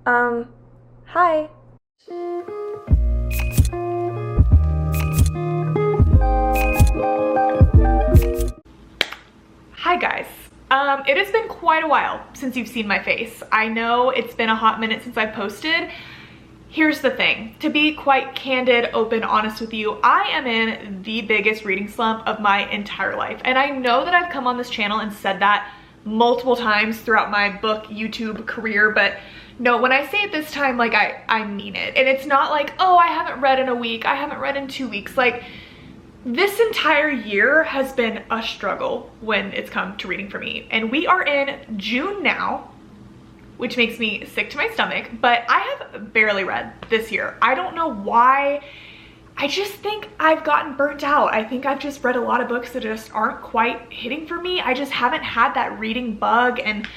Hi. Hi guys. It has been quite a while since you've seen my face. I know it's been a hot minute since I posted. Here's the thing, to be quite candid, open, honest with you, I am in the biggest reading slump of my entire life. And I know that I've come on this channel and said that multiple times throughout my book, YouTube career, but no, when I say it this time, like I mean it. And it's not like, oh, I haven't read in a week, I haven't read in 2 weeks. Like, this entire year has been a struggle when it's come to reading for me. And we are in June now, which makes me sick to my stomach, but I have barely read this year. I don't know why. I just think I've gotten burnt out. I think I've just read a lot of books that just aren't quite hitting for me. I just haven't had that reading bug, and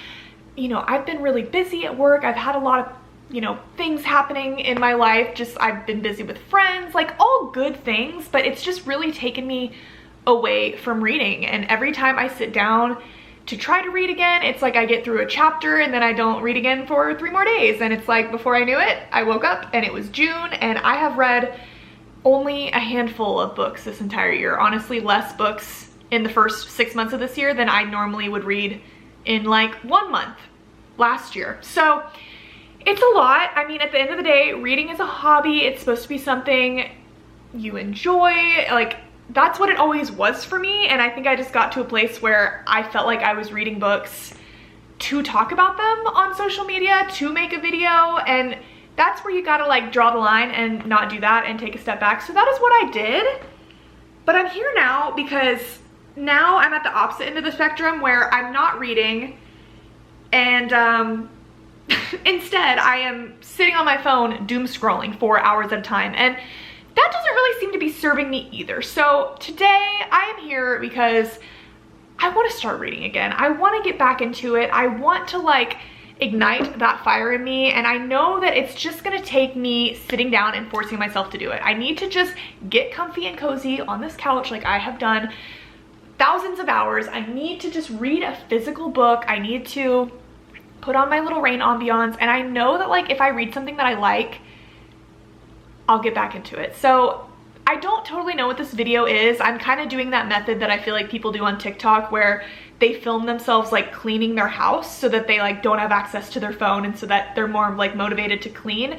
you know, I've been really busy at work. I've had a lot of, you know, things happening in my life. Just I've been busy with friends, like all good things, but it's just really taken me away from reading. And every time I sit down to try to read again, it's like I get through a chapter and then I don't read again for 3 more days. And it's like, before I knew it, I woke up and it was June, and I have read only a handful of books this entire year. Honestly, less books in the first 6 months of this year than I normally would read in like 1 month last year. So it's a lot. I mean, at the end of the day, reading is a hobby. It's supposed to be something you enjoy. Like, that's what it always was for me. And I think I just got to a place where I felt like I was reading books to talk about them on social media, to make a video. And that's where you gotta like draw the line and not do that and take a step back. So that is what I did. But I'm here now because now I'm at the opposite end of the spectrum where I'm not reading, and instead I am sitting on my phone doom scrolling for hours at a time, and that doesn't really seem to be serving me either. So today I am here because I want to start reading again. I want to get back into it. I want to like ignite that fire in me, and I know that it's just gonna take me sitting down and forcing myself to do it. I need to just get comfy and cozy on this couch like I have done thousands of hours. I need to just read a physical book. I need to put on my little rain ambiance, and I know that like if I read something that I like, I'll get back into it. So I don't totally know what this video is. I'm kind of doing that method that I feel like people do on TikTok where they film themselves like cleaning their house so that they like don't have access to their phone, and so that they're more like motivated to clean.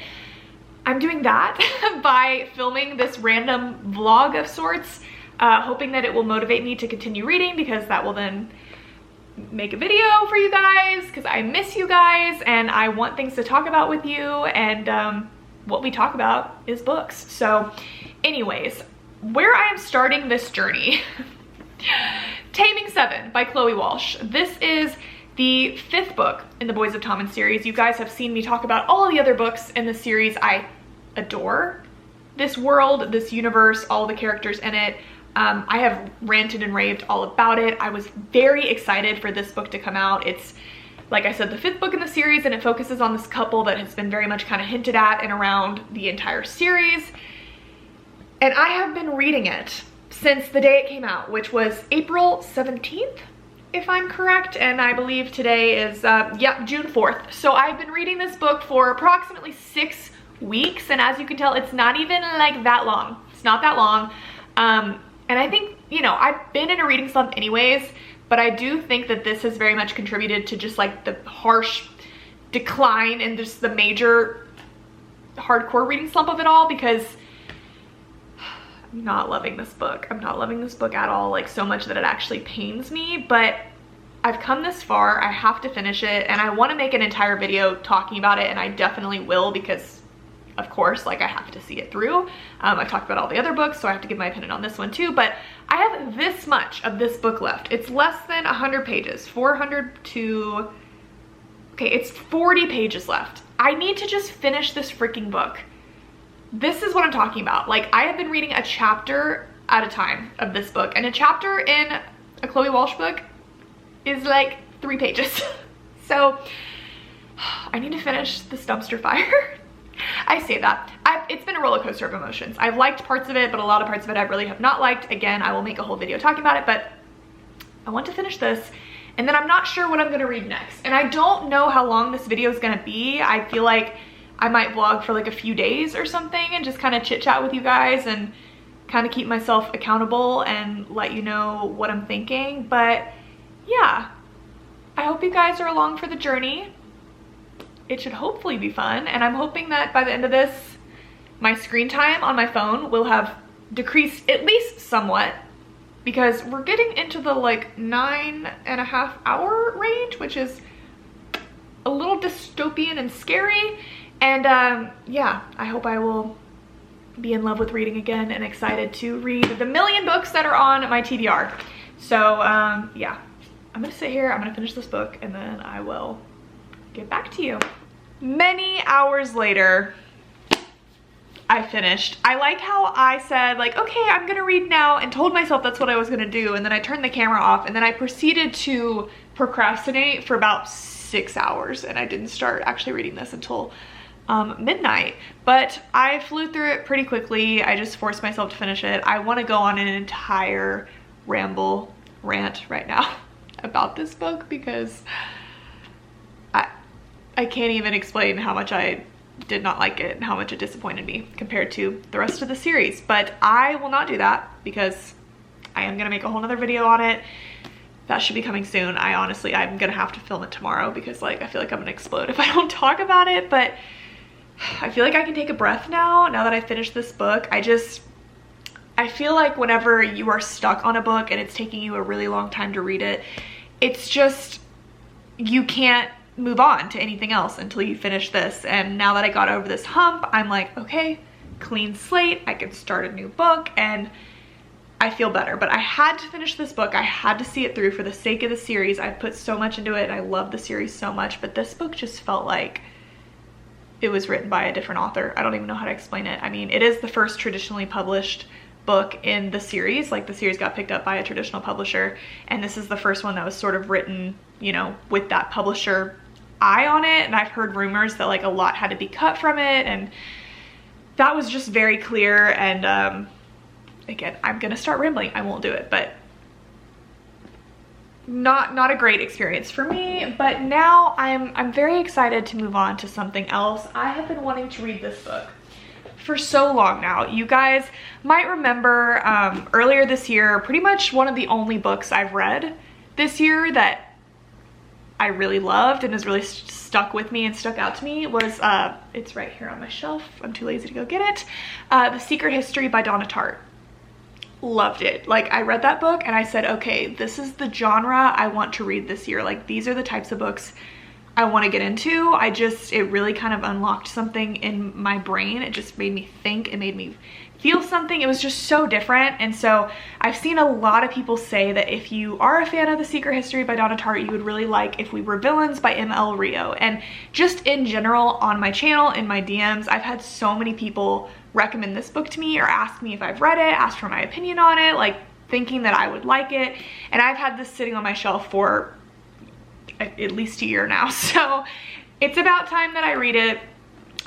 I'm doing that by filming this random vlog of sorts, hoping that it will motivate me to continue reading, because that will then make a video for you guys, because I miss you guys and I want things to talk about with you, and what we talk about is books. So anyways, where I am starting this journey, Taming Seven by Chloe Walsh. This is the 5th book in the Boys of Tommen series. You guys have seen me talk about all of the other books in the series. I adore this world, this universe, all the characters in it. I have ranted and raved all about it. I was very excited for this book to come out. It's, like I said, the 5th book in the series, and it focuses on this couple that has been very much kind of hinted at and around the entire series. And I have been reading it since the day it came out, which was April 17th, if I'm correct. And I believe today is, yeah, June 4th. So I've been reading this book for approximately 6 weeks. And as you can tell, it's not even like that long. It's not that long. And I think, you know, I've been in a reading slump anyways, but I do think that this has very much contributed to just like the harsh decline and just the major hardcore reading slump of it all, because I'm not loving this book. I'm not loving this book at all, like so much that it actually pains me. But I've come this far. I have to finish it, and I want to make an entire video talking about it, and I definitely will, because of course, like, I have to see it through. I've talked about all the other books, so I have to give my opinion on this one too, but I have this much of this book left. It's less than 100 pages, 400 to, okay, it's 40 pages left. I need to just finish this freaking book. This is what I'm talking about. Like, I have been reading a chapter at a time of this book, and a chapter in a Chloe Walsh book is like 3 pages. So I need to finish this dumpster fire. I say that. It's been a roller coaster of emotions. I've liked parts of it, but a lot of parts of it I really have not liked. Again, I will make a whole video talking about it, but I want to finish this. and then I'm not sure what I'm gonna read next. And I don't know how long this video is gonna be. I feel like I might vlog for like a few days or something and just kind of chit chat with you guys and kind of keep myself accountable and let you know what I'm thinking. But yeah, I hope you guys are along for the journey. It should hopefully be fun, and I'm hoping that by the end of this, my screen time on my phone will have decreased at least somewhat, because we're getting into the like 9.5 hour range, which is a little dystopian and scary. And yeah, I hope I will be in love with reading again and excited to read the million books that are on my TBR. So yeah, I'm gonna sit here, I'm gonna finish this book, and then I will get back to you. Many hours later, I finished. I like how I said like, okay, I'm gonna read now, and told myself that's what I was gonna do, and then I turned the camera off, and then I proceeded to procrastinate for about 6 hours, and I didn't start actually reading this until midnight. But I flew through it pretty quickly. I just forced myself to finish it. I want to go on an entire rant right now about this book, because I can't even explain how much I did not like it and how much it disappointed me compared to the rest of the series. But I will not do that, because I am gonna make a whole nother video on it. That should be coming soon. I'm gonna have to film it tomorrow, because like I feel like I'm gonna explode if I don't talk about it. But I feel like I can take a breath now that I finished this book. I feel like whenever you are stuck on a book and it's taking you a really long time to read it, it's just, you can't move on to anything else until you finish this. And now that I got over this hump, I'm like, okay, clean slate, I can start a new book, and I feel better. But I had to finish this book. I had to see it through for the sake of the series. I put so much into it, and I love the series so much, but this book just felt like it was written by a different author. I don't even know how to explain it. I mean, it is the first traditionally published book in the series. Like, the series got picked up by a traditional publisher, and this is the first one that was sort of written, you know, with that publisher eye on it. And I've heard rumors that like a lot had to be cut from it, and that was just very clear. And again, I'm gonna start rambling. I won't do it, but not a great experience for me. But now I'm very excited to move on to something else. I have been wanting to read this book for so long now. You guys might remember earlier this year, pretty much one of the only books I've read this year that I really loved and has really stuck with me and stuck out to me was, it's right here on my shelf, I'm too lazy to go get it, The Secret History by Donna Tartt. Loved it. Like, I read that book and I said, okay, this is the genre I want to read this year. Like, these are the types of books I want to get into. It really kind of unlocked something in my brain. It just made me think, it made me feel something. It was just so different. And so I've seen a lot of people say that if you are a fan of The Secret History by Donna Tartt, you would really like If We Were Villains by M.L. Rio. And just in general on my channel, in my DMs, I've had so many people recommend this book to me or ask me if I've read it, ask for my opinion on it, like thinking that I would like it. And I've had this sitting on my shelf for at least a year now. So it's about time that I read it.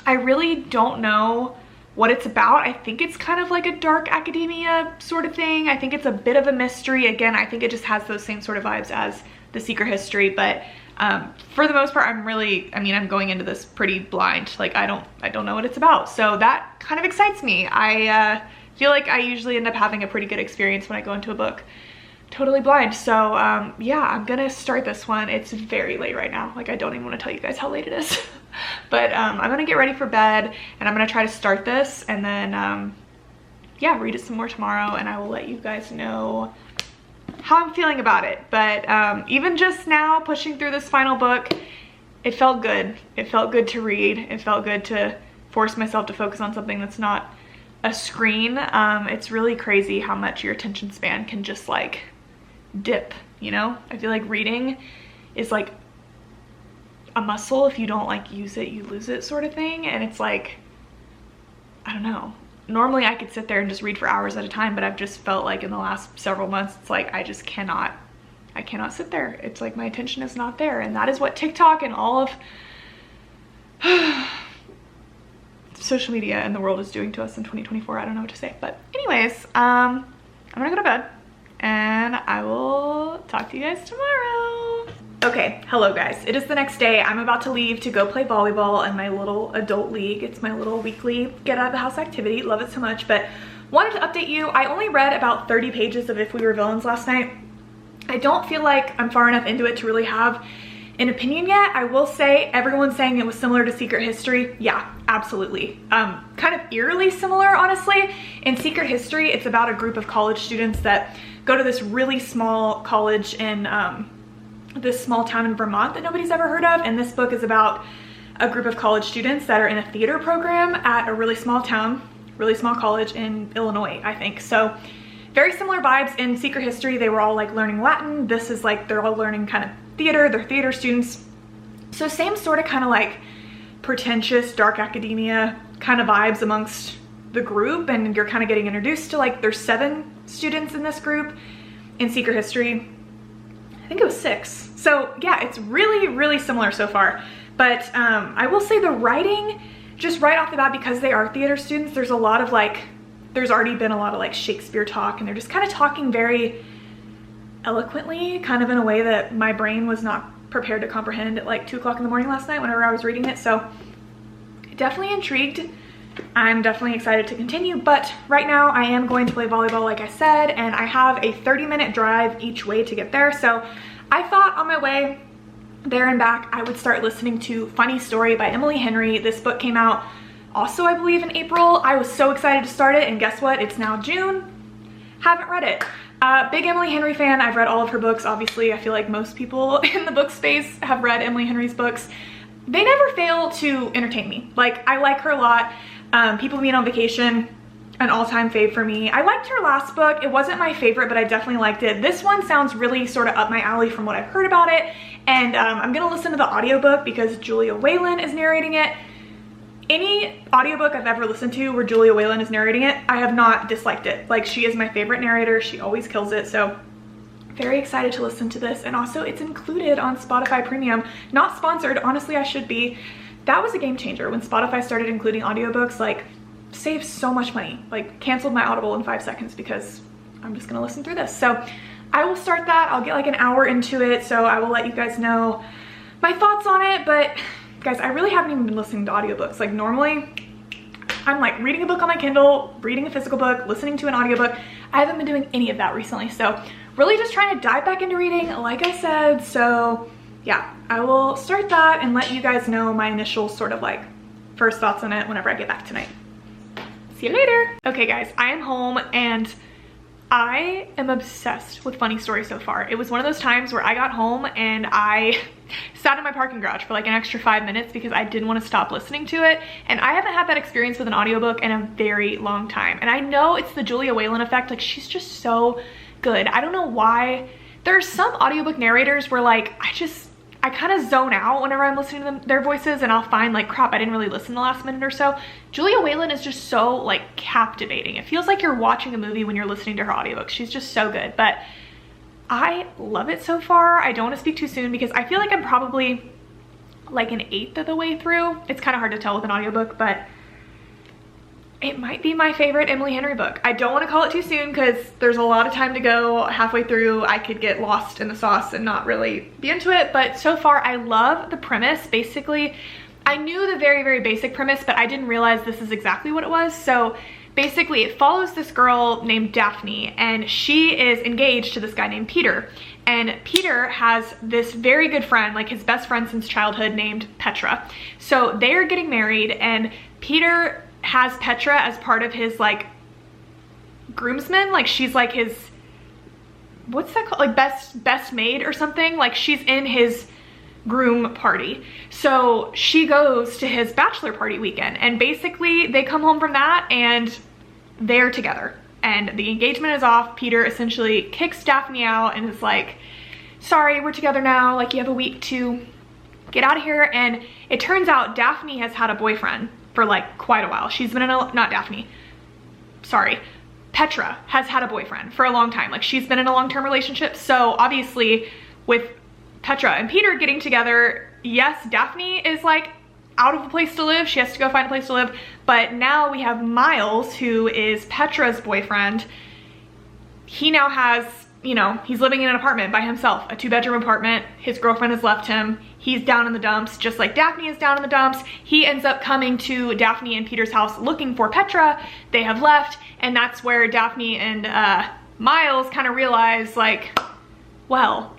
I really don't know what it's about. I think it's kind of like a dark academia sort of thing. I think it's a bit of a mystery. Again, I think it just has those same sort of vibes as The Secret History, but for the most part, I'm going into this pretty blind. Like, I don't know what it's about. So that kind of excites me. I feel like I usually end up having a pretty good experience when I go into a book totally blind. So yeah, I'm gonna start this one. It's very late right now. Like, I don't even want to tell you guys how late it is. But I'm gonna get ready for bed, and I'm gonna try to start this, and then yeah, read it some more tomorrow, and I will let you guys know how I'm feeling about it. But even just now, pushing through this final book, it felt good. It felt good to read. It felt good to force myself to focus on something that's not a screen. It's really crazy how much your attention span can just like dip, you know? I feel like reading is like a muscle. If you don't like use it, you lose it, sort of thing. And it's like, I don't know. Normally I could sit there and just read for hours at a time, but I've just felt like in the last several months, it's like I cannot sit there. It's like my attention is not there. And that is what TikTok and all of social media and the world is doing to us in 2024. I don't know what to say. But anyways, I'm gonna go to bed, and I will talk to you guys tomorrow. Okay, hello guys. It is the next day. I'm about to leave to go play volleyball in my little adult league. It's my little weekly get out of the house activity. Love it so much, but wanted to update you. I only read about 30 pages of If We Were Villains last night. I don't feel like I'm far enough into it to really have an opinion yet. I will say everyone's saying it was similar to Secret History. Yeah, absolutely. Kind of eerily similar, honestly. In Secret History, it's about a group of college students that go to this really small college in this small town in Vermont that nobody's ever heard of. And this book is about a group of college students that are in a theater program at a really small town, really small college in Illinois, I think. So very similar vibes. In Secret History, they were all like learning Latin. This is like, they're all learning kind of theater, they're theater students. So same sort of kind of like pretentious, dark academia kind of vibes amongst the group. And you're kind of getting introduced to like, there's 7 students in this group. In Secret History, I think it was 6. So yeah, it's really, really similar so far. But I will say the writing, just right off the bat, because they are theater students, there's a lot of like, there's already been a lot of like Shakespeare talk, and they're just kind of talking very eloquently, kind of in a way that my brain was not prepared to comprehend at like 2 o'clock in the morning last night whenever I was reading it. So definitely intrigued. I'm definitely excited to continue, but right now I am going to play volleyball like I said, and I have a 30-minute drive each way to get there. So I thought on my way there and back I would start listening to Funny Story by Emily Henry. This book came out also, I believe, in April. I was so excited to start it, and guess what? It's now June. Haven't read it. Big Emily Henry fan. I've read all of her books, obviously. I feel like most people in the book space have read Emily Henry's books. They never fail to entertain me. Like, I like her a lot. People Meet on Vacation, an all-time fave for me. I liked her last book. It wasn't my favorite, but I definitely liked it. This one sounds really sort of up my alley from what I've heard about it. And I'm gonna listen to the audiobook because Julia Whalen is narrating it. Any audiobook I've ever listened to where Julia Whalen is narrating it, I have not disliked it. Like, she is my favorite narrator. She always kills it. So very excited to listen to this. And also it's included on Spotify Premium. Not sponsored. Honestly, I should be. That was a game changer when Spotify started including audiobooks. Like, saved so much money. Like, canceled my Audible in 5 seconds because I'm just gonna listen through this. So I will start that. I'll get like an hour into it, so I will let you guys know my thoughts on it. But guys, I really haven't even been listening to audiobooks. Like, normally I'm like reading a book on my Kindle, reading a physical book, listening to an audiobook. I haven't been doing any of that recently. So really just trying to dive back into reading, like I said. So yeah, I will start that and let you guys know my initial sort of like first thoughts on it whenever I get back tonight. See you later. Okay guys, I am home and I am obsessed with Funny Story so far. It was one of those times where I got home and I sat in my parking garage for like an extra 5 minutes because I didn't want to stop listening to it. And I haven't had that experience with an audiobook in a very long time. And I know it's the Julia Whalen effect. Like, she's just so good. I don't know why. There are some audiobook narrators where like, I kind of zone out whenever I'm listening to their voices, and I'll find like, crap, I didn't really listen the last minute or so. Julia Whalen is just so like captivating. It feels like you're watching a movie when you're listening to her audiobook. She's just so good, but I love it so far. I don't want to speak too soon because I feel like I'm probably like an 1/8 of the way through. It's kind of hard to tell with an audiobook, but it might be my favorite Emily Henry book. I don't want to call it too soon because there's a lot of time to go. Halfway through, I could get lost in the sauce and not really be into it. But so far, I love the premise. Basically, I knew the very, very basic premise, but I didn't realize this is exactly what it was. So basically, it follows this girl named Daphne, and she is engaged to this guy named Peter. And Peter has this very good friend, like his best friend since childhood, named Petra. So they are getting married, and Peter has Petra as part of his like groomsmen. Like, she's like his, what's that called, like best maid or something. Like, she's in his groom party. So she goes to his bachelor party weekend, and basically they come home from that and they're together and the engagement is off. Peter essentially kicks Daphne out and is like, sorry, we're together now, like, you have a week to get out of here. And it turns out Daphne has had a boyfriend for like quite a while. She's been in a, not Daphne, sorry, Petra has had a boyfriend for a long time. Like, she's been in a long-term relationship. So obviously with Petra and Peter getting together, yes, Daphne is like out of a place to live. She has to go find a place to live. But now we have Miles, who is Petra's boyfriend. He now has you know, he's living in an apartment by himself, a 2-bedroom apartment. His girlfriend has left him. He's down in the dumps, just like Daphne is down in the dumps. He ends up coming to Daphne and Peter's house looking for Petra. They have left, and that's where Daphne and Miles kind of realize, like, well,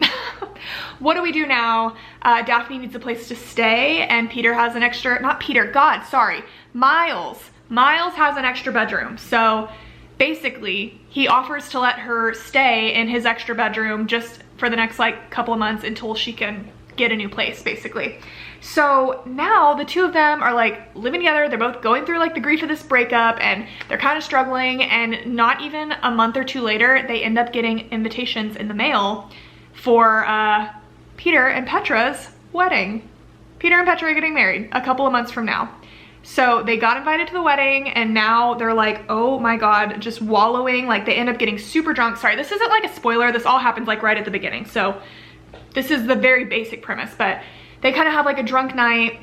what do we do now? Daphne needs a place to stay, and Peter has an extra, not Peter, God, sorry, Miles has an extra bedroom. So basically, he offers to let her stay in his extra bedroom just for the next like couple of months until she can get a new place, basically. So now the two of them are like living together. They're both going through like the grief of this breakup, and they're kind of struggling, and not even a month or two later, they end up getting invitations in the mail for Peter and Petra's wedding. Peter and Petra are getting married a couple of months from now. So they got invited to the wedding, and now they're like, oh my God, just wallowing. Like, they end up getting super drunk. Sorry, this isn't like a spoiler. This all happens like right at the beginning. So this is the very basic premise, but they kind of have like a drunk night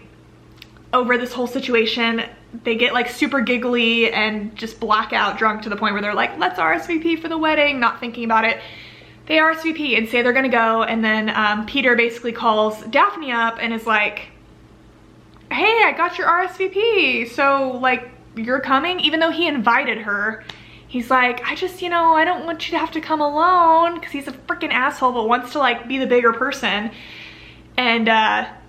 over this whole situation. They get like super giggly and just blackout drunk to the point where they're like, let's RSVP for the wedding, not thinking about it. They RSVP and say they're gonna go, and then Peter basically calls Daphne up and is like, hey, I got your RSVP, so like, you're coming? Even though he invited her, he's like, I just, you know, I don't want you to have to come alone, because he's a freaking asshole, but wants to like be the bigger person. And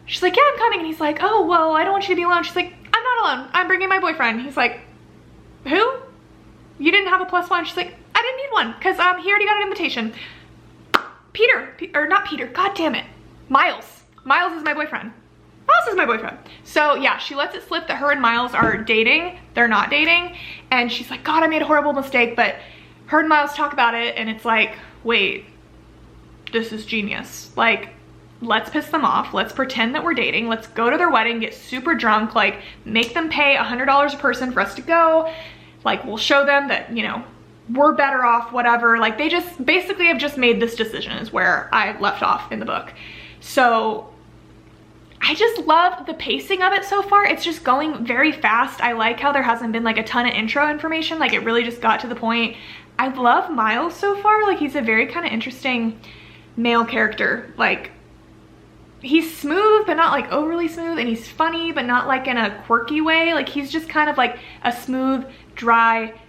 she's like, yeah, I'm coming. And he's like, oh, well, I don't want you to be alone. She's like, I'm not alone. I'm bringing my boyfriend. He's like, who? You didn't have a +1? She's like, I didn't need one, because he already got an invitation. Or not Peter, God damn it. Miles is my boyfriend. Miles is my boyfriend. So yeah, she lets it slip that her and Miles are dating. They're not dating. And she's like, God, I made a horrible mistake. But her and Miles talk about it, and it's like, wait, this is genius. Like, let's piss them off. Let's pretend that we're dating. Let's go to their wedding, get super drunk, like make them pay $100 a person for us to go. Like, we'll show them that, you know, we're better off, whatever. Like, they just basically have just made this decision, is where I left off in the book. So I just love the pacing of it so far. It's just going very fast. I like how there hasn't been like a ton of intro information. Like, it really just got to the point. I love Miles so far. Like, he's a very kind of interesting male character. Like, he's smooth, but not like overly smooth, and he's funny, but not like in a quirky way. Like, he's just kind of like a smooth, dry,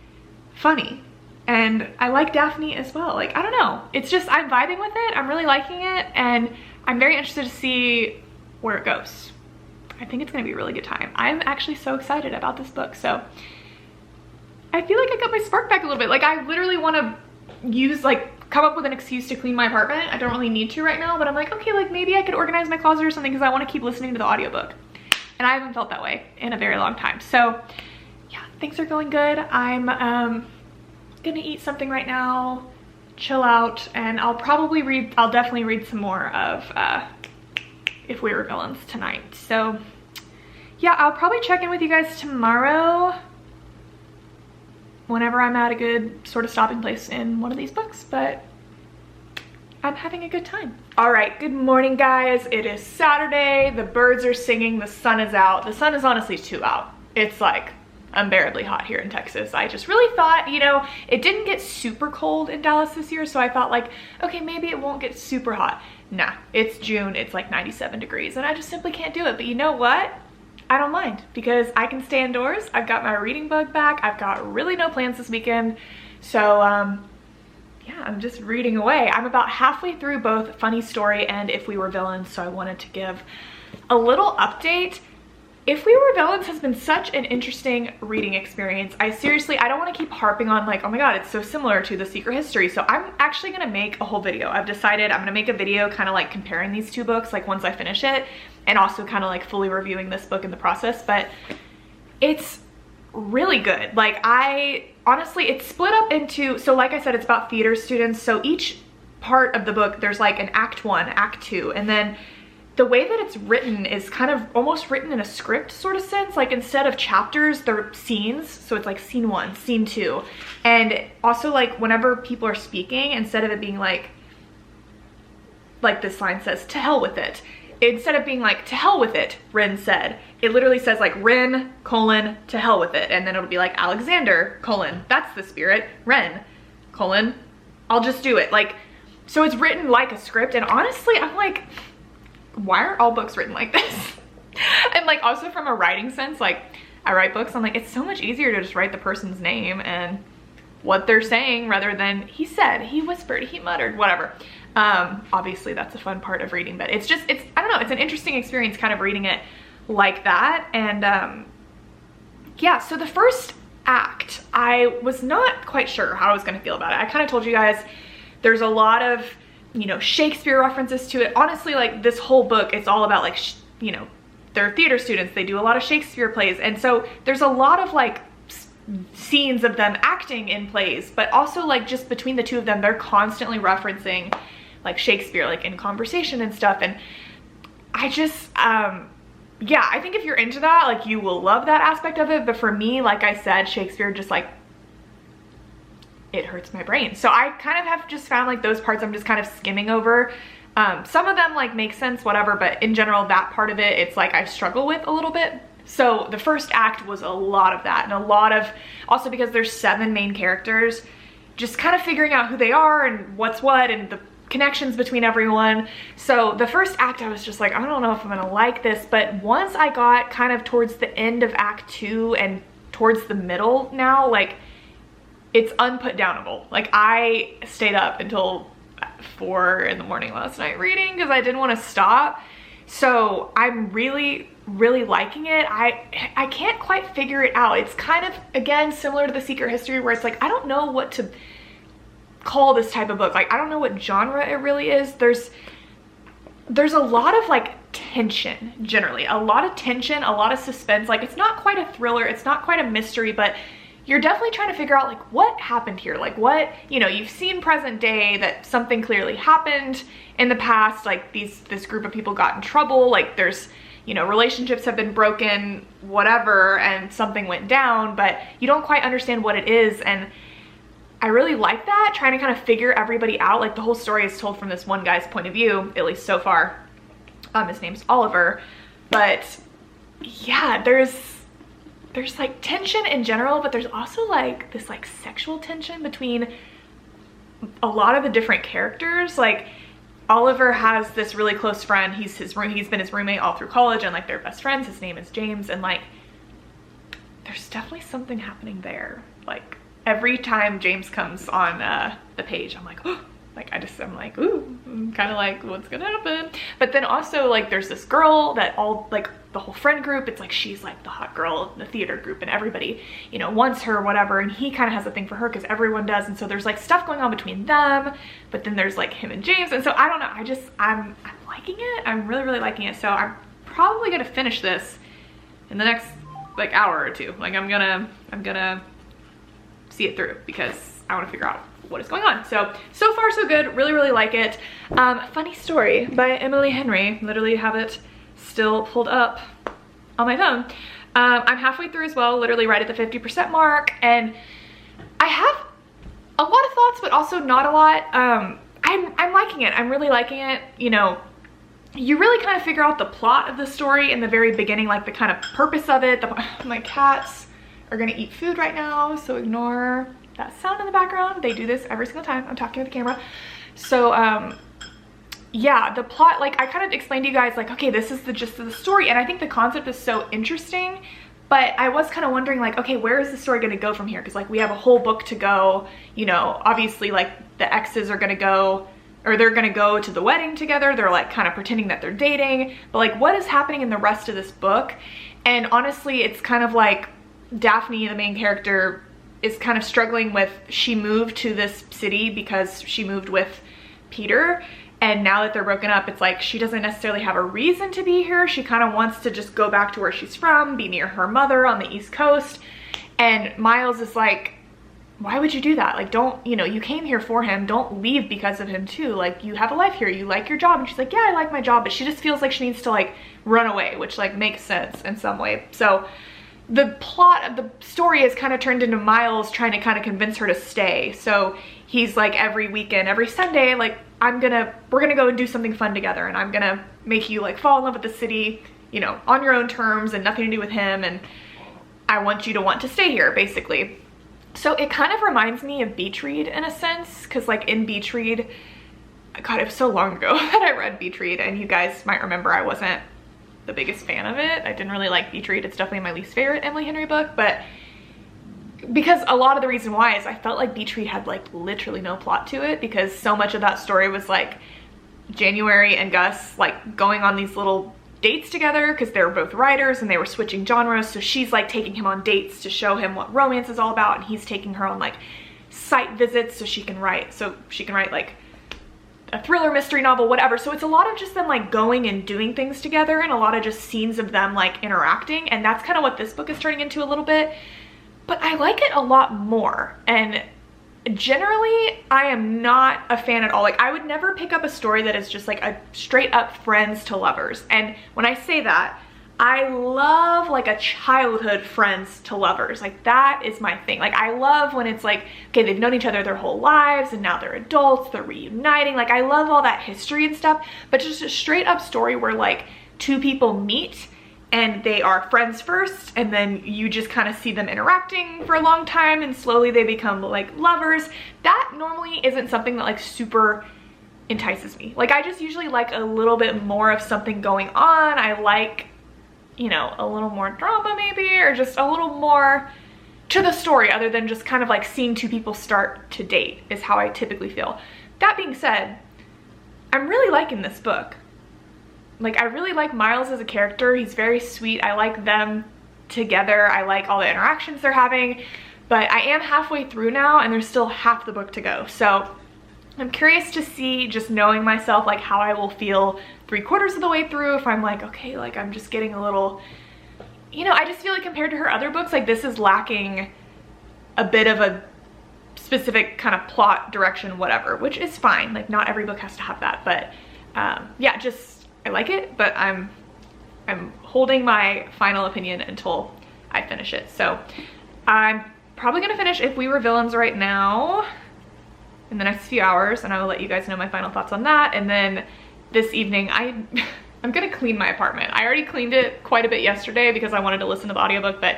funny. And I like Daphne as well. Like, I don't know. It's just, I'm vibing with it. I'm really liking it, and I'm very interested to see where it goes. I think it's gonna be a really good time. I'm actually so excited about this book. So I feel like I got my spark back a little bit. Like, I literally want to come up with an excuse to clean my apartment. I don't really need to right now, but I'm like, okay, like maybe I could organize my closet or something, because I want to keep listening to the audiobook. And I haven't felt that way in a very long time. So yeah, things are going good. I'm gonna eat something right now, chill out, and I'll definitely read some more of If We Were Villains tonight. So yeah, I'll probably check in with you guys tomorrow whenever I'm at a good sort of stopping place in one of these books, but I'm having a good time. All right, good morning, guys. It is Saturday. The birds are singing. The sun is out. The sun is honestly too out. It's like unbearably hot here in Texas. I just really thought, you know, it didn't get super cold in Dallas this year, so I thought like, okay, maybe it won't get super hot. Nah, it's June, it's like 97 degrees, and I just simply can't do it. But you know what? I don't mind, because I can stay indoors. I've got my reading bug back. I've got really no plans this weekend. So yeah, I'm just reading away. I'm about halfway through both Funny Story and If We Were Villains, so I wanted to give a little update. If We Were Villains has been such an interesting reading experience. I don't want to keep harping on like, oh my God, it's so similar to The Secret History. So I'm actually going to make a whole video. I've decided I'm going to make a video kind of like comparing these two books, like once I finish it, and also kind of like fully reviewing this book in the process. But it's really good. Like, honestly, it's split up into, so like I said, it's about theater students. So each part of the book, there's like an act 1, act 2, and then the way that it's written is kind of almost written in a script sort of sense. Like, instead of chapters, they're scenes. So it's like scene 1, scene 2. And also, like, whenever people are speaking, instead of it being like this line says, to hell with it. Instead of being like, to hell with it, Ren said, it literally says like Ren, colon, to hell with it. And then it'll be like Alexander, colon, that's the spirit, Ren, colon, I'll just do it. Like, So it's written like a script, and honestly, I'm like, why are all books written like this? And like also from a writing sense, like I write books, I'm like, it's so much easier to just write the person's name and what they're saying rather than he said, he whispered, he muttered, whatever. Obviously that's a fun part of reading, but it's just, I don't know, it's an interesting experience kind of reading it like that. And yeah, so the first act, I was not quite sure how I was going to feel about it. I kind of told you guys there's a lot of, you know, Shakespeare references to it. Honestly, like this whole book, it's all about like, you know, they're theater students, they do a lot of Shakespeare plays, and so there's a lot of like scenes of them acting in plays, but also like just between the two of them, they're constantly referencing like Shakespeare, like in conversation and stuff. And I just, yeah, I think if you're into that, like you will love that aspect of it. But for me, like I said, Shakespeare just like, it hurts my brain. So I kind of have just found like those parts I'm just kind of skimming over. Some of them like make sense, whatever, but in general, that part of it, it's like I struggle with a little bit. So the first act was a lot of that, and a lot of, also because there's 7 main characters, just kind of figuring out who they are and what's what and the connections between everyone. So the first act, I was just like, I don't know if I'm gonna like this, but once I got kind of towards the end of Act 2 and towards the middle now, like it's unputdownable. Like I stayed up until 4 in the morning last night reading because I didn't want to stop. So I'm really liking it. I can't quite figure it out. It's kind of, again, similar to The Secret History, where it's like I don't know what to call this type of book. Like I don't know what genre it really is. There's a lot of like tension, generally a lot of tension, a lot of suspense. Like it's not quite a thriller, it's not quite a mystery, but you're definitely trying to figure out like what happened here, like what, you know, you've seen present day that something clearly happened in the past, like this group of people got in trouble, like there's, you know, relationships have been broken, whatever, and something went down, but you don't quite understand what it is. And I really like that, trying to kind of figure everybody out. Like the whole story is told from this one guy's point of view, at least so far. His name's Oliver. But yeah, there's like tension in general, but there's also like this like sexual tension between a lot of the different characters. Like Oliver has this really close friend, he's been his roommate all through college, and like they're best friends. His name is James, and like there's definitely something happening there. Like every time James comes on the page, I'm like, oh, like I'm like, ooh, I'm kind of like, what's gonna happen? But then also like there's this girl that all like the whole friend group, it's like she's like the hot girl in the theater group, and everybody, you know, wants her, whatever, and he kind of has a thing for her because everyone does. And so there's like stuff going on between them, but then there's like him and James, and so I don't know, I'm liking it. I'm really liking it. So I'm probably gonna finish this in the next like hour or two. Like I'm gonna see it through because I want to figure out what is going on. So far so good. Really like it. Funny story by Emily Henry. Literally have it still pulled up on my phone. I'm halfway through as well, literally right at the 50% mark, and I have a lot of thoughts, but also not a lot. I'm liking it. I'm really liking it. You know, you really kind of figure out the plot of the story in the very beginning, like the kind of purpose of it. My cats are gonna eat food right now, so ignore that sound in the background. They do this every single time I'm talking to the camera. So yeah, the plot, like I kind of explained to you guys like, okay, this is the gist of the story, and I think the concept is so interesting, but I was kind of wondering like, okay, where is the story going to go from here? Because like we have a whole book to go, you know, obviously like the exes are going to go, or they're going to go to the wedding together, they're like kind of pretending that they're dating, but like what is happening in the rest of this book? And honestly, it's kind of like Daphne, the main character, is kind of struggling with, she moved to this city because she moved with Peter, and now that they're broken up, it's like she doesn't necessarily have a reason to be here. She kind of wants to just go back to where she's from, be near her mother on the East Coast. And Miles is like, why would you do that? Like, don't, you know, you came here for him, don't leave because of him too. Like, you have a life here, you like your job. And she's like, yeah, I like my job, but she just feels like she needs to like run away, which like makes sense in some way. So the plot of the story is kind of turned into Miles trying to kind of convince her to stay. So he's like, every weekend, every Sunday, like, we're gonna go and do something fun together, and I'm gonna make you like fall in love with the city, you know, on your own terms and nothing to do with him, and I want you to want to stay here, basically. So it kind of reminds me of Beach Read in a sense, because like in Beach Read, God, it was so long ago that I read Beach Read, and you guys might remember I wasn't the biggest fan of it. I didn't really like Beach Read. It's definitely my least favorite Emily Henry book, but because a lot of the reason why is I felt like Beach Read had like literally no plot to it, because so much of that story was like January and Gus like going on these little dates together because they were both writers and they were switching genres. So she's like taking him on dates to show him what romance is all about, and he's taking her on like site visits so she can write like a thriller mystery novel, whatever. So it's a lot of just them like going and doing things together, and a lot of just scenes of them like interacting, and that's kind of what this book is turning into a little bit. But I like it a lot more, and generally I am not a fan at all. Like, I would never pick up a story that is just like a straight up friends to lovers. And when I say that, I love like a childhood friends to lovers. Like, that is my thing. Like, I love when it's like, okay, they've known each other their whole lives and now they're adults, they're reuniting. Like, I love all that history and stuff, but just a straight up story where like two people meet and they are friends first, and then you just kind of see them interacting for a long time and slowly they become like lovers. That normally isn't something that like super entices me. Like, I just usually like a little bit more of something going on. I like, you know, a little more drama maybe, or just a little more to the story other than just kind of like seeing two people start to date is how I typically feel. That being said, I'm really liking this book. Like, I really like Miles as a character. He's very sweet. I like them together. I like all the interactions they're having, but I am halfway through now and there's still half the book to go. So I'm curious to see, just knowing myself, like how I will feel 3/4 of the way through. If I'm like, okay, like I'm just getting a little, you know, I just feel like compared to her other books, like this is lacking a bit of a specific kind of plot direction, whatever, which is fine. Like, not every book has to have that, but yeah, just, I like it, but I'm holding my final opinion until I finish it. So I'm probably gonna finish If We Were Villains right now in the next few hours, and I will let you guys know my final thoughts on that. And then this evening I'm gonna clean my apartment. I already cleaned it quite a bit yesterday because I wanted to listen to the audiobook, but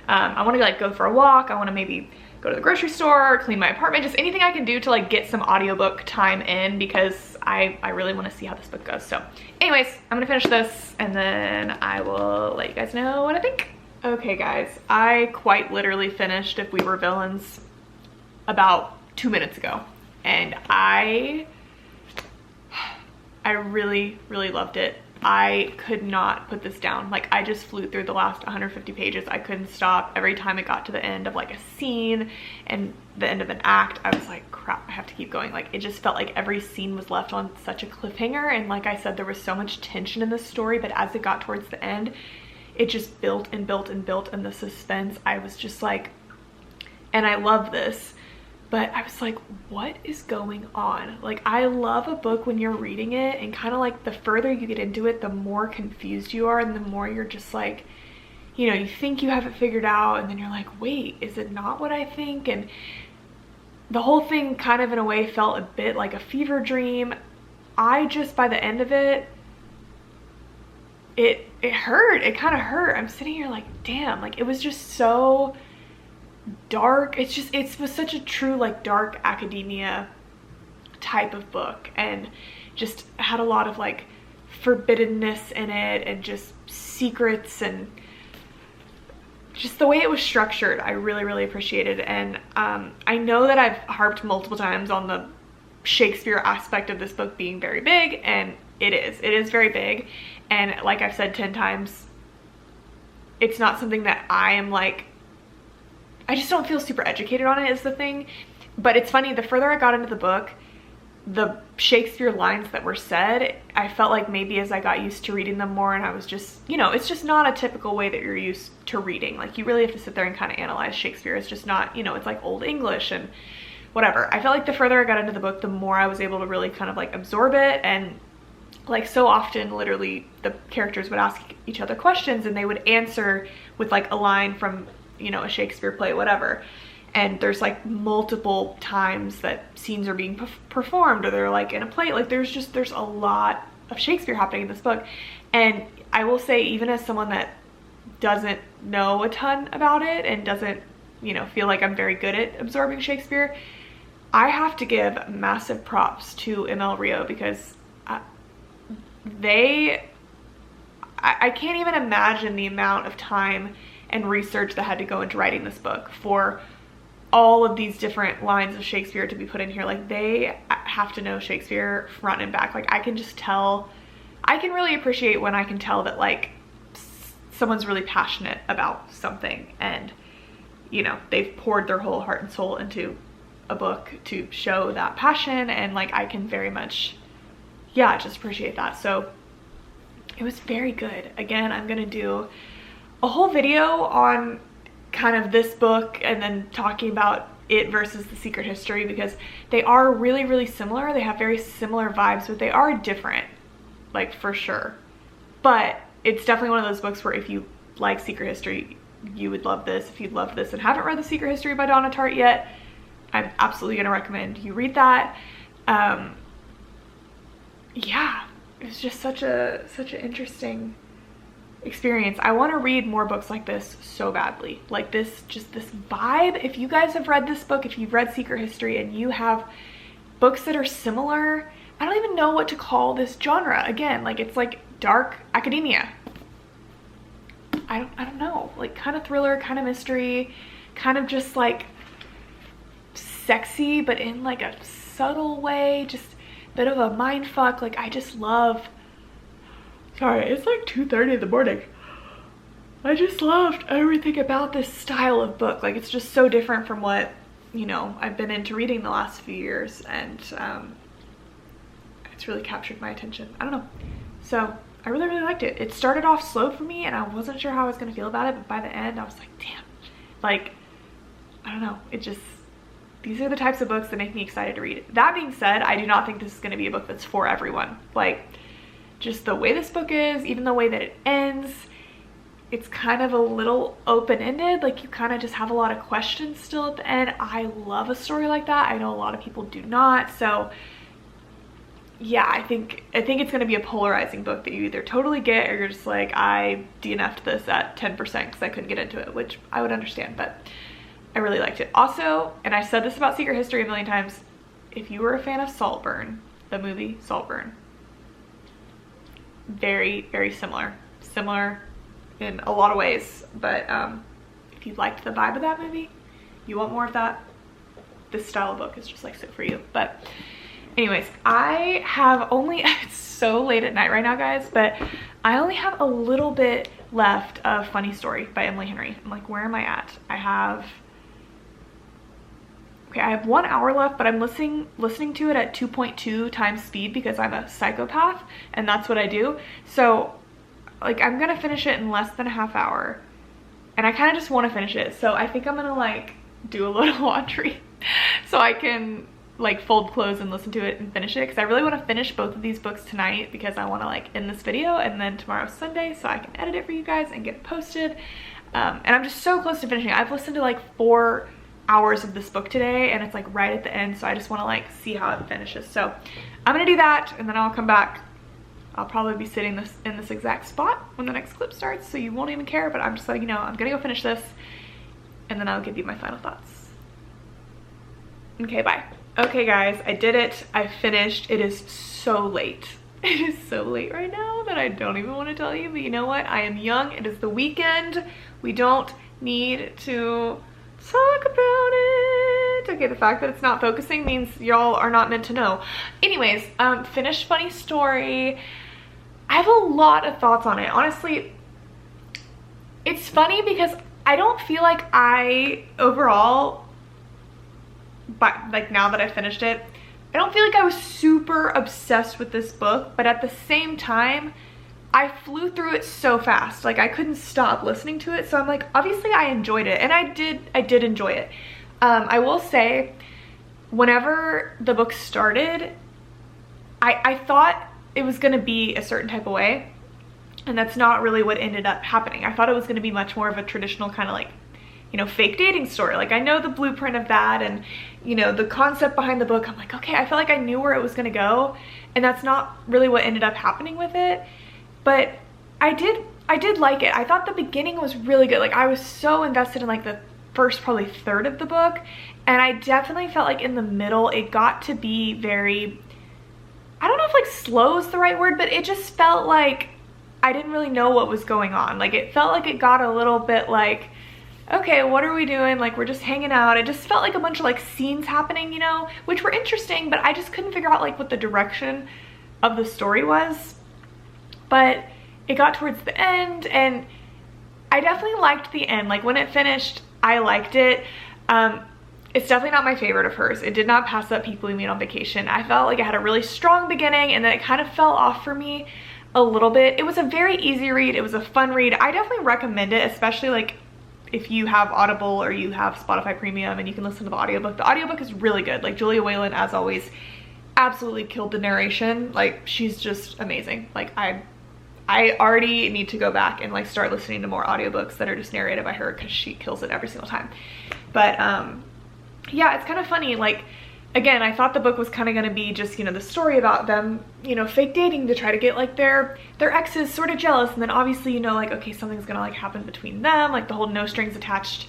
I want to like go for a walk. I want to maybe go to the grocery store, clean my apartment, just anything I can do to like get some audiobook time in, because I really want to see how this book goes. So anyways, I'm gonna finish this and then I will let you guys know what I think. Okay guys, I quite literally finished If We Were Villains about 2 minutes ago, and I really loved it. I could not put this down. Like, I just flew through the last 150 pages. I couldn't stop. Every time it got to the end of like a scene and the end of an act, I was like, crap, I have to keep going. Like, it just felt like every scene was left on such a cliffhanger. And like I said, there was so much tension in this story, but as it got towards the end, it just built and built and built, and the suspense, I was just like, and I love this, but I was like, what is going on? Like, I love a book when you're reading it and kind of like the further you get into it, the more confused you are, and the more you're just like, you know, you think you have it figured out and then you're like, wait, is it not what I think? And the whole thing kind of in a way felt a bit like a fever dream. I just, by the end of it, it hurt. It kind of hurt. I'm sitting here like, damn, like it was just so dark. It was such a true like dark academia type of book, and just had a lot of like forbiddenness in it and just secrets, and just the way it was structured I really appreciated. And I know that I've harped multiple times on the Shakespeare aspect of this book being very big, and it is very big, and like I've said 10 times, it's not something that I am like, I just don't feel super educated on it is the thing. But it's funny, the further I got into the book, the Shakespeare lines that were said, I felt like maybe as I got used to reading them more, and I was just, you know, it's just not a typical way that you're used to reading. Like, you really have to sit there and kind of analyze Shakespeare. It's just not, you know, it's like Old English and whatever. I felt like the further I got into the book, the more I was able to really kind of like absorb it. And like, so often literally the characters would ask each other questions and they would answer with like a line from, you know, a Shakespeare play, whatever. And there's like multiple times that scenes are being performed, or they're like in a play. Like, there's a lot of Shakespeare happening in this book. And I will say, even as someone that doesn't know a ton about it and doesn't, you know, feel like I'm very good at absorbing Shakespeare, I have to give massive props to ML Rio because I can't even imagine the amount of time and research that had to go into writing this book for all of these different lines of Shakespeare to be put in here. Like, they have to know Shakespeare front and back. Like, I can just tell, I can really appreciate when I can tell that like someone's really passionate about something, and you know, they've poured their whole heart and soul into a book to show that passion, and like I can very much, yeah, just appreciate that. So it was very good. Again, I'm gonna do a whole video on kind of this book and then talking about it versus The Secret History, because they are really, really similar. They have very similar vibes, but they are different, like, for sure. But it's definitely one of those books where if you like Secret History, you would love this. If you love this and haven't read The Secret History by Donna Tartt yet, I'm absolutely gonna recommend you read that. Yeah, it was just such an interesting experience. I want to read more books like this so badly. Like this, just this vibe. If you guys have read this book, if you've read Secret History and you have books that are similar, I don't even know what to call this genre. Again, like, it's like dark academia. I don't know, like kind of thriller, kind of mystery, kind of just like sexy, but in like a subtle way, just a bit of a mind fuck. Like, I just love, sorry, it's like 2:30 in the morning. I just loved everything about this style of book. Like, it's just so different from what, you know, I've been into reading the last few years, and it's really captured my attention. I don't know. So I really, really liked it. It started off slow for me and I wasn't sure how I was gonna feel about it, but by the end I was like, damn, like, I don't know, it just, these are the types of books that make me excited to read. That being said, I do not think this is gonna be a book that's for everyone. Like, just the way this book is, even the way that it ends, it's kind of a little open-ended. Like, you kind of just have a lot of questions still at the end. I love a story like that. I know a lot of people do not. So yeah, I think it's going to be a polarizing book that you either totally get or you're just like, I DNF'd this at 10% because I couldn't get into it, which I would understand, but I really liked it. Also, and I said this about Secret History a million times, if you were a fan of Saltburn, the movie Saltburn, very, very similar in a lot of ways, but if you liked the vibe of that movie, you want more of that, this style of book is just like so for you. But anyways, I have only, it's so late at night right now, guys, but I only have a little bit left of Funny Story by Emily Henry. I'm like, where am I at? I have 1 hour left, but I'm listening to it at 2.2 times speed because I'm a psychopath and that's what I do. So like, I'm gonna finish it in less than a half hour and I kind of just want to finish it. So I think I'm gonna like do a load of laundry so I can like fold clothes and listen to it and finish it, because I really want to finish both of these books tonight because I want to like end this video, and then tomorrow's Sunday so I can edit it for you guys and get it posted. And I'm just so close to finishing. I've listened to like 4 hours of this book today and it's like right at the end, so I just want to like see how it finishes. So I'm gonna do that and then I'll come back. I'll probably be sitting in this exact spot when the next clip starts, so you won't even care, but I'm just letting you know I'm gonna go finish this and then I'll give you my final thoughts. Okay, bye. Okay guys, I did it. I finished. It is so late. It is so late right now that I don't even want to tell you, but you know what? I am young. It is the weekend. We don't need to talk about it. Okay, the fact that it's not focusing means y'all are not meant to know. Anyways, finished Funny Story. I have a lot of thoughts on it. Honestly, it's funny because I don't feel like I overall, but like now that I finished it, I don't feel like I was super obsessed with this book, but at the same time, I flew through it so fast. Like, I couldn't stop listening to it. So I'm like, obviously I enjoyed it, and I did enjoy it. I will say, whenever the book started, I thought it was gonna be a certain type of way, and that's not really what ended up happening. I thought it was gonna be much more of a traditional kind of like, you know, fake dating story. Like, I know the blueprint of that and, you know, the concept behind the book. I'm like, okay, I felt like I knew where it was gonna go, and that's not really what ended up happening with it. But I did like it. I thought the beginning was really good. Like, I was so invested in like the first probably third of the book, and I definitely felt like in the middle it got to be very, I don't know if like slow is the right word, but it just felt like I didn't really know what was going on. Like it felt like it got a little bit like, okay, what are we doing? Like we're just hanging out. It just felt like a bunch of like scenes happening, you know, which were interesting, but I just couldn't figure out like what the direction of the story was. But it got towards the end and I definitely liked the end. Like when it finished, I liked it. It's definitely not my favorite of hers. It did not pass up People We Meet on Vacation. I felt like it had a really strong beginning and then it kind of fell off for me a little bit. It was a very easy read. It was a fun read. I definitely recommend it, especially like if you have Audible or you have Spotify Premium and you can listen to the audiobook. The audiobook is really good. Like Julia Whalen, as always, absolutely killed the narration. Like she's just amazing. Like I already need to go back and like start listening to more audiobooks that are just narrated by her because she kills it every single time. But yeah, it's kind of funny. Like again, I thought the book was kind of going to be just, you know, the story about them, you know, fake dating to try to get like their exes sort of jealous, and then obviously, you know, like okay, something's gonna like happen between them, like the whole no strings attached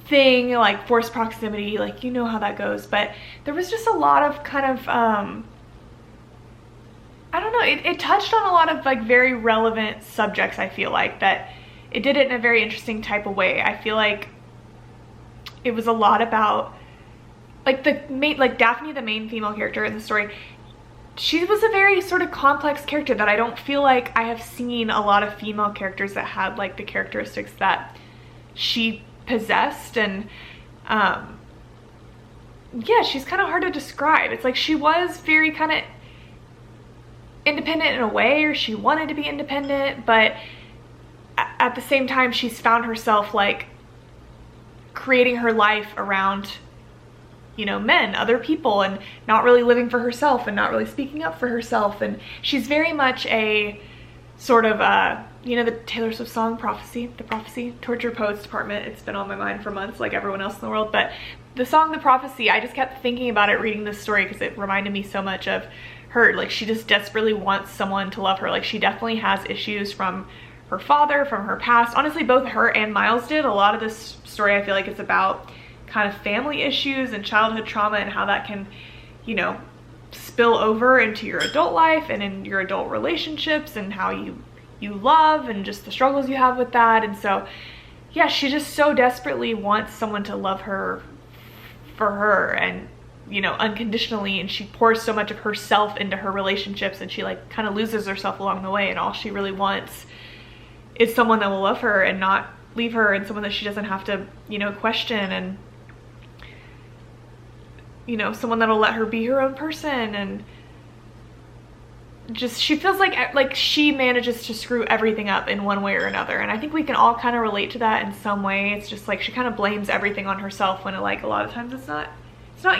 thing, like forced proximity, like you know how that goes. But there was just a lot of kind of I don't know, it touched on a lot of like very relevant subjects. I feel like that it did it in a very interesting type of way. I feel like it was a lot about like Daphne, the main female character in the story. She was a very sort of complex character that I don't feel like I have seen a lot of female characters that had like the characteristics that she possessed. And yeah, she's kind of hard to describe. It's like she was very kind of independent in a way, or she wanted to be independent, but at the same time she's found herself like creating her life around, you know, men, other people, and not really living for herself and not really speaking up for herself. And she's very much a sort of you know, the Taylor Swift song Prophecy, the Prophecy, Torture Poets Department. It's been on my mind for months like everyone else in the world. But the song The Prophecy, I just kept thinking about it reading this story because it reminded me so much of her. Like she just desperately wants someone to love her. Like she definitely has issues from her father, from her past. Honestly, both her and Miles did. A lot of this story I feel like it's about kind of family issues and childhood trauma and how that can, you know, spill over into your adult life and in your adult relationships and how you love and just the struggles you have with that. And so yeah, she just so desperately wants someone to love her for her and, you know, unconditionally, and she pours so much of herself into her relationships and she like kind of loses herself along the way, and all she really wants is someone that will love her and not leave her, and someone that she doesn't have to, you know, question, and you know, someone that'll let her be her own person. And just she feels like she manages to screw everything up in one way or another, and I think we can all kind of relate to that in some way. It's just like she kind of blames everything on herself when like a lot of times it's not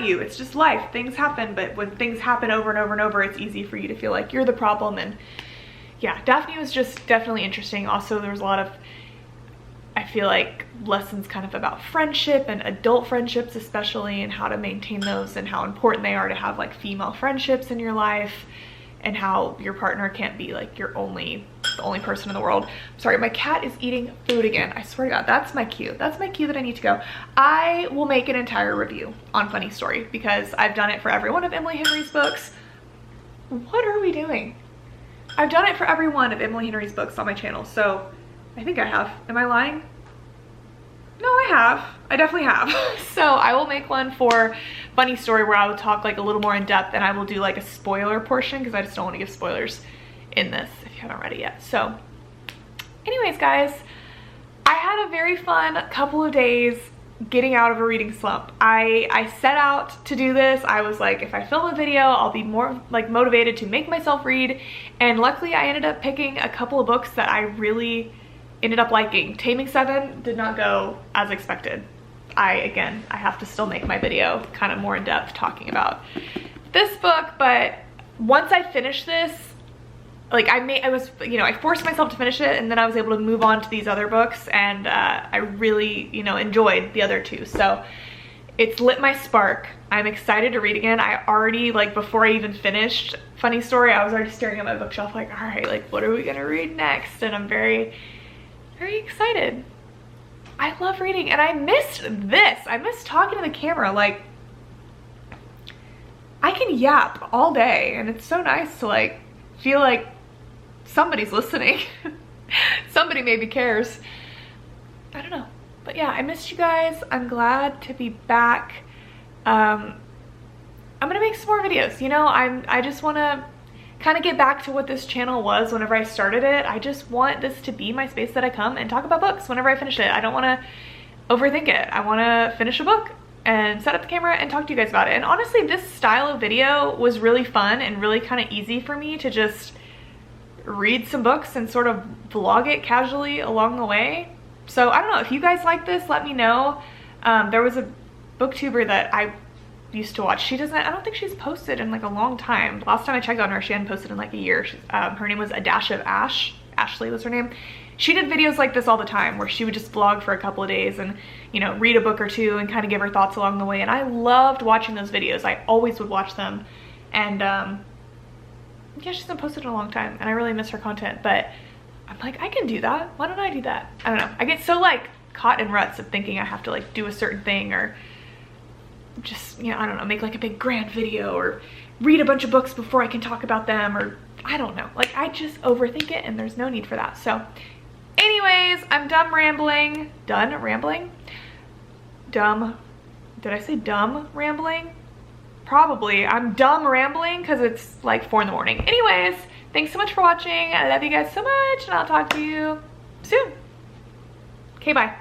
you, it's just life. Things happen, but when things happen over and over and over, it's easy for you to feel like you're the problem. And yeah, Daphne was just definitely interesting. Also, there was a lot of, I feel like, lessons kind of about friendship and adult friendships especially, and how to maintain those and how important they are to have like female friendships in your life, and how your partner can't be like the only person in the world. Sorry, my cat is eating food again. I swear to God, that's my cue. That's my cue that I need to go. I will make an entire review on Funny Story because I've done it for every one of Emily Henry's books. What are we doing? I've done it for every one of Emily Henry's books on my channel, so I think I have. Am I lying? No, I have. I definitely have. So I will make one for Funny Story where I will talk like a little more in depth, and I will do like a spoiler portion because I just don't want to give spoilers in this if you haven't read it yet. So anyways, guys, I had a very fun couple of days getting out of a reading slump. I set out to do this. I was like, if I film a video, I'll be more like motivated to make myself read. And luckily I ended up picking a couple of books that I really ended up liking. Taming Seven did not go as expected. Again, I have to still make my video kind of more in depth talking about this book, but once I finished this, like I forced myself to finish it, and then I was able to move on to these other books, and I really, you know, enjoyed the other two. So it's lit my spark. I'm excited to read again. I already, like, before I even finished Funny Story, I was already staring at my bookshelf like, all right, like, what are we gonna read next? And I'm very, very excited. I love reading, and I missed this. I missed talking to the camera. Like, I can yap all day, and it's so nice to like feel like somebody's listening. Somebody maybe cares. I don't know. But yeah, I missed you guys. I'm glad to be back. I'm gonna make some more videos. You know, I just want to kind of get back to what this channel was whenever I started it. I just want this to be my space that I come and talk about books whenever I finish it. I don't want to overthink it. I want to finish a book and set up the camera and talk to you guys about it. And honestly, this style of video was really fun and really kind of easy for me to just read some books and sort of vlog it casually along the way. So I don't know, if you guys like this, let me know. There was a booktuber that I used to watch. I don't think she's posted in like a long time. Last time I checked on her, she hadn't posted in like a year. Her name was A Dash of Ash. Ashley was her name. She did videos like this all the time where she would just vlog for a couple of days and, you know, read a book or two and kind of give her thoughts along the way. And I loved watching those videos. I always would watch them. And yeah, she hasn't posted in a long time and I really miss her content, but I'm like, I can do that. Why don't I do that? I don't know. I get so like caught in ruts of thinking I have to like do a certain thing or just, you know, I don't know, make like a big grand video or read a bunch of books before I can talk about them, or I don't know. Like, I just overthink it and there's no need for that. So anyways, I'm done rambling. Done rambling? Dumb. Did I say dumb rambling? Probably. I'm dumb rambling because it's like 4 in the morning. Anyways, thanks so much for watching. I love you guys so much and I'll talk to you soon. Okay, bye.